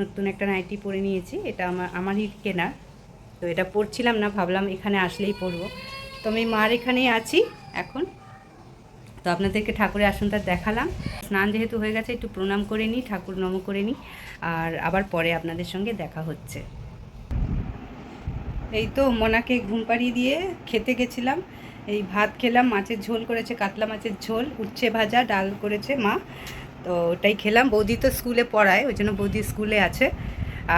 নতুন একটা নাইটি পরে নিয়েছি, এটা আমারই কেনা। তো এটা পরছিলাম না, ভাবলাম এখানে আসলেই পরবো। তো আমি মার এখানেই আছি এখন। তো আপনাদেরকে ঠাকুরের আসনটা দেখালাম। স্নান যেহেতু হয়ে গেছে, একটু প্রণাম করে নিই, ঠাকুর নম করে নিই, আর আবার পরে আপনাদের সঙ্গে দেখা হচ্ছে। এই তো মোনাকে ঘুম পাড়িয়ে দিয়ে খেতে গেছিলাম। এই ভাত খেলাম, মাছের ঝোল করেছে, কাতলা মাছের ঝোল, উচ্ছে ভাজা, ডাল করেছে মা। তো ওটাই খেলাম। বৌদি তো স্কুলে পড়ায়, ওই জন্য বৌদি স্কুলে আছে।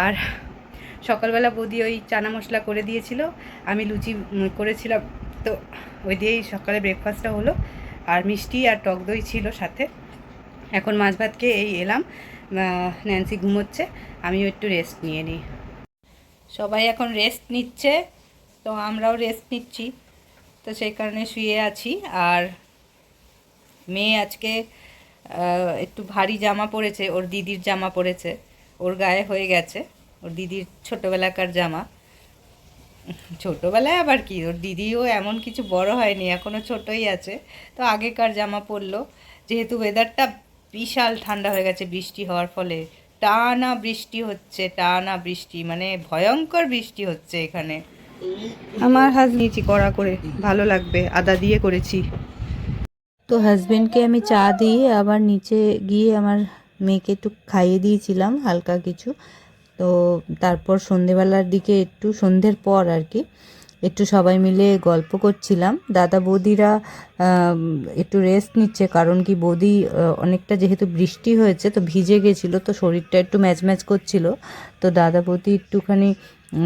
আর সকালবেলা বৌদি ওই চানা মশলা করে দিয়েছিল, আমি লুচি করেছিলাম, তো ওই দিয়েই সকালে ব্রেকফাস্টটা হলো। আর মিষ্টি আর টক দই ছিল সাথে। এখন মাছ ভাত খেয়ে এই এলাম। ন্যান্সি ঘুমোচ্ছে, আমিও একটু রেস্ট নিয়ে নিই। সবাই এখন রেস্ট নিচ্ছে, তো আমরাও রেস্ট নিচ্ছি। তো সেই কারণে শুয়ে আছি। আর মেয়ে আজকে একটু ভারী জামা পরেছে, ওর দিদির জামা পরেছে, ওর গায়ে হয়ে গেছে, ওর দিদির ছোটোবেলাকার জামা। ছোটোবেলায় আবার কি, ওর দিদিও এমন কিছু বড় হয়নি, এখনও ছোটোই আছে। তো আগেকার জামা পরলো। যেহেতু ওয়েদারটা বিশাল ঠান্ডা হয়ে গেছে বৃষ্টি হওয়ার ফলে, টানা বৃষ্টি হচ্ছে, টানা বৃষ্টি, মানে ভয়ঙ্কর বৃষ্টি হচ্ছে এখানে। আমার হাত নিয়েছি কড়া করে, ভালো লাগবে, আদা দিয়ে করেছি। তো হাজবেন্ডকে আমি চা দিয়ে আবার নিচে গিয়ে আমার মেয়েকে একটু খাইয়ে দিয়েছিলাম হালকা কিছু। তো তারপর সন্ধেবেলার দিকে একটু সন্ধ্যের পর আর কি একটু সবাই মিলে গল্প করছিলাম। দাদা বৌদিরা একটু রেস্ট নিচ্ছে, কারণ কি বৌদি অনেকটা যেহেতু বৃষ্টি হয়েছে তো ভিজে গেছিলো, তো শরীরটা একটু ম্যাচ ম্যাচ করছিল। তো দাদা বৌদি একটুখানি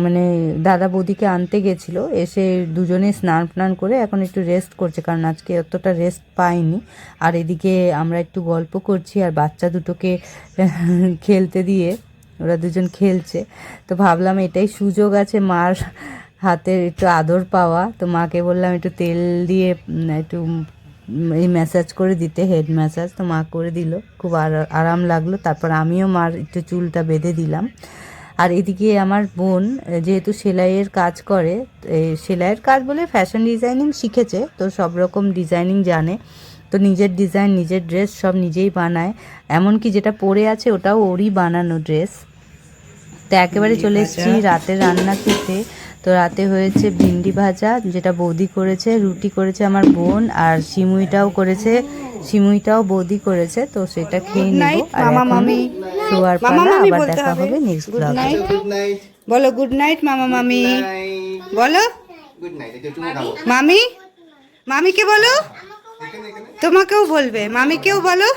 মানে দাদা বৌদিকে আনতে গেছিলো, এসে দুজনে স্নান টান করে এখন একটু রেস্ট করছে, কারণ আজকে অতটা রেস্ট পাইনি। আর এদিকে আমরা একটু গল্প করছি, আর বাচ্চা দুটোকে খেলতে দিয়ে ওরা দুজন খেলছে। তো ভাবলাম এটাই সুযোগ আছে মার হাতের একটু আদর পাওয়া। তো মাকে বললাম একটু তেল দিয়ে একটু এই ম্যাসাজ করে দিতে, হেড ম্যাসাজ। তো মা করে দিল, খুব আরাম লাগলো। তারপর আমিও মার একটু চুলটা বেঁধে দিলাম। আর এদিকে আমার বোন যেহেতু সেলাইয়ের কাজ করে, সেলাইয়ের কাজ বলে ফ্যাশন ডিজাইনিং শিখেছে, তো সব রকম ডিজাইনিং জানে। তো নিজের ডিজাইন, নিজের ড্রেস সব নিজেই বানায়, এমনকি যেটা পরে আছে ওটাও ওরই বানানো ড্রেস। তো একেবারে চলে এসেছি রাতে রান্না খেতে। তো রাতে হয়েছে ভিন্ডি ভাজা, যেটা বৌদি করেছে, রুটি করেছে আমার বোন, আর সিমুইটাও বৌদি করেছে। তো সেটা খেয়ে নেব। আর এখন শোয়ার পালা, আবার দেখা হবে নেক্সট ব্লগে। বলো গুড নাইট মামা মামি, বলো মামি, মামিকে বলো, তোমাকেও বলবে, মামিকেও বলো,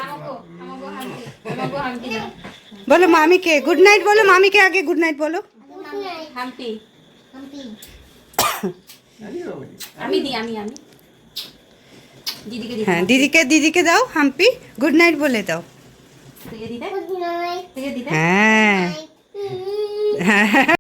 বলো মামিকে গুড নাইট বলো, মামিকে আগে গুড নাইট বলো। হ্যাঁ দিদিকে দাও হাম্পি, গুড নাইট বলে দাও। হ্যাঁ হ্যাঁ।